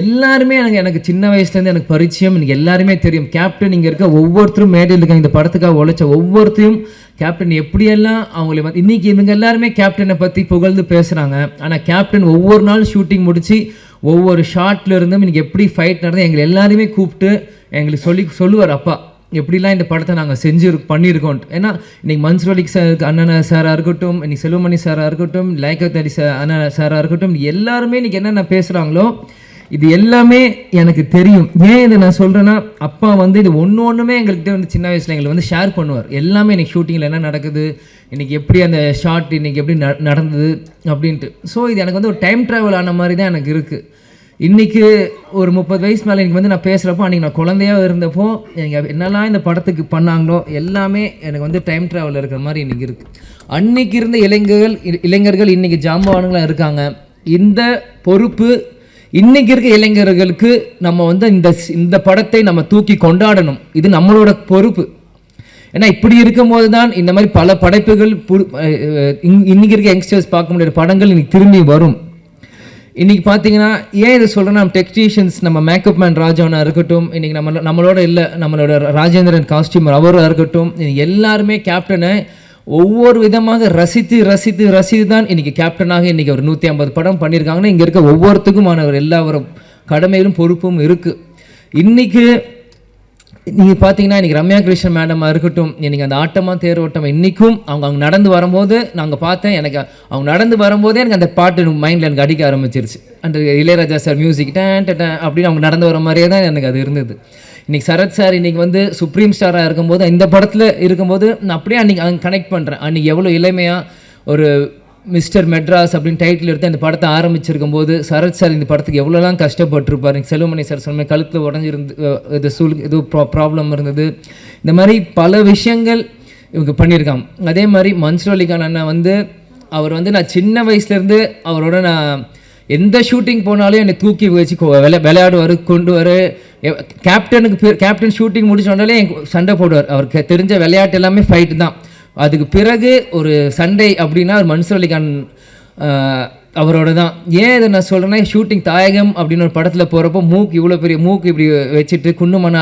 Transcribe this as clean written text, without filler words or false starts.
எல்லாருமே எனக்கு சின்ன வயசுலேருந்து எனக்கு பரிச்சயம், எனக்கு எல்லாருமே தெரியும். கேப்டன் இங்கே இருக்க ஒவ்வொருத்தரும் மேடையில் இருக்காங்க, இந்த படத்துக்காக உழைச்ச ஒவ்வொருத்தையும் கேப்டன் எப்படியெல்லாம் அவங்கள வந்து இன்றைக்கி இவங்க எல்லாருமே கேப்டனை பற்றி புகழ்ந்து பேசுகிறாங்க. ஆனால் கேப்டன் ஒவ்வொரு நாள் ஷூட்டிங் முடித்து ஒவ்வொரு ஷார்ட்ல இருந்தும் இன்றைக்கி எப்படி ஃபைட் நடந்தால் எங்களை எல்லாருமே கூப்பிட்டு எங்களுக்கு சொல்லுவார், அப்பா எப்படிலாம் இந்த படத்தை நாங்கள் பண்ணியிருக்கோம். ஏன்னா இன்றைக்கி மன்சூர் சார், அண்ணன் சாராக இருக்கட்டும், இன்றைக்கி செல்வமணி சாராக இருக்கட்டும், லைக்கத் அலி அண்ணன் சாராக இருக்கட்டும், எல்லாருமே இன்றைக்கி என்னென்ன பேசுகிறாங்களோ இது எல்லாமே எனக்கு தெரியும். ஏன் இதை நான் சொல்கிறேன்னா, அப்பா வந்து இது ஒன்றுமே எங்கள்கிட்ட வந்து சின்ன வயசில் எங்களுக்கு வந்து ஷேர் பண்ணுவார். எல்லாமே இன்றைக்கி ஷூட்டிங்கில் என்ன நடக்குது, இன்றைக்கி எப்படி அந்த ஷார்ட் இன்றைக்கி எப்படி நடந்தது அப்படின்ட்டு. ஸோ இது எனக்கு வந்து ஒரு டைம் ட்ராவல் ஆன மாதிரி தான் எனக்கு இருக்குது. இன்றைக்கி ஒரு 30 வயசு மேலே எனக்கு வந்து நான் பேசுகிறப்போ, அன்றைக்கி நான் குழந்தையாக இருந்தப்போ எனக்கு என்னெல்லாம் இந்த படத்துக்கு பண்ணாங்களோ எல்லாமே எனக்கு வந்து டைம் ட்ராவல் இருக்கிற மாதிரி இன்றைக்கி இருக்குது. அன்றைக்கி இருந்த இளைஞர்கள் இன்றைக்கி ஜாம்பவானுங்களாக இருக்காங்க. இந்த பொறுப்பு இன்றைக்கி இருக்க இளைஞர்களுக்கு நம்ம வந்து இந்த படத்தை நம்ம தூக்கி கொண்டாடணும். இது நம்மளோட பொறுப்பு. ஏன்னா இப்படி இருக்கும்போது தான் இந்த மாதிரி பல படைப்புகள் இன்றைக்கி இருக்க யங்ஸ்டர்ஸ் பார்க்க முடியாத படங்கள் இன்றைக்கி திரும்பி வரும். இன்றைக்கி பார்த்தீங்கன்னா ஏன் இதை சொல்கிறேன்னா, நம்ம டெக்னீஷியன்ஸ், நம்ம மேக்கப் மேன் ராஜாவனா இருக்கட்டும், இன்றைக்கி நம்மளோட இல்லை நம்மளோட ராஜேந்திரன் காஸ்டியூமர் அவராக இருக்கட்டும், எல்லாருமே கேப்டனை ஒவ்வொரு விதமாக ரசித்து தான் இன்றைக்கி கேப்டனாக இன்றைக்கி ஒரு 150 படம் பண்ணியிருக்காங்கன்னா இங்கே இருக்க ஒவ்வொருத்துக்குமான எல்லா கடமையிலும் பொறுப்பும் இருக்குது. இன்றைக்கி நீங்கள் பார்த்தீங்கன்னா இன்றைக்கி ரம்யா கிருஷ்ணன் மேடமாக இருக்கட்டும், இன்றைக்கி அந்த ஆட்டமாக தேரோட்டம் இன்றைக்கும் அவங்க நடந்து வரும்போது நாங்கள் பார்த்தேன், எனக்கு அவங்க நடந்து வரும்போதே எனக்கு அந்த பாட்டு மைண்டில் எனக்கு அடிக்க ஆரம்பிச்சிருச்சு. அந்த இளையராஜா சார் மியூசிக் அப்படின்னு அவங்க நடந்து வர மாதிரியே தான் எனக்கு அது இருந்தது. இன்றைக்கி சரத் சார் இன்றைக்கி வந்து சுப்ரீம் ஸ்டாராக இருக்கும்போது, இந்த படத்தில் இருக்கும்போது நான் அப்படியே அன்றைக்கி கனெக்ட் பண்ணுறேன். அன்றைக்கி எவ்வளோ இளமையாக ஒரு மிஸ்டர் மெட்ராஸ் அப்படின்னு டைட்டில் எடுத்து அந்த படத்தை ஆரம்பிச்சிருக்கும் போது சரத் சார் இந்த படத்துக்கு எவ்வளோலாம் கஷ்டப்பட்டுருப்பார். செல்வமணி சார் சொன்ன கழுத்தில் உடஞ்சிருந்து இது ப்ராப்ளம் இருந்தது. இந்த மாதிரி பல விஷயங்கள் இவங்க பண்ணியிருக்காங்க. அதே மாதிரி மன்சூர் அலிகான் அண்ணா வந்து அவர் வந்து நான் சின்ன வயசுலேருந்து அவரோட நான் எந்த ஷூட்டிங் போனாலும் என்னை தூக்கி வச்சு விளையாடுவார், கொண்டு வர. கேப்டன் ஷூட்டிங் முடிச்சோடனே சண்டை போடுவார். அவருக்கு தெரிஞ்ச விளையாட்டு எல்லாமே ஃபைட்டு தான். அதுக்கு பிறகு ஒரு சண்டை அப்படின்னா ஒரு மன்சூர் அலிகான் அவரோட தான். ஏன் இதை நான் சொல்கிறேன்னா, ஷூட்டிங் தாயகம் அப்படின்னு ஒரு படத்தில் போகிறப்போ இவ்வளோ பெரிய மூக்கு இப்படி வச்சுட்டு குண்டுமணி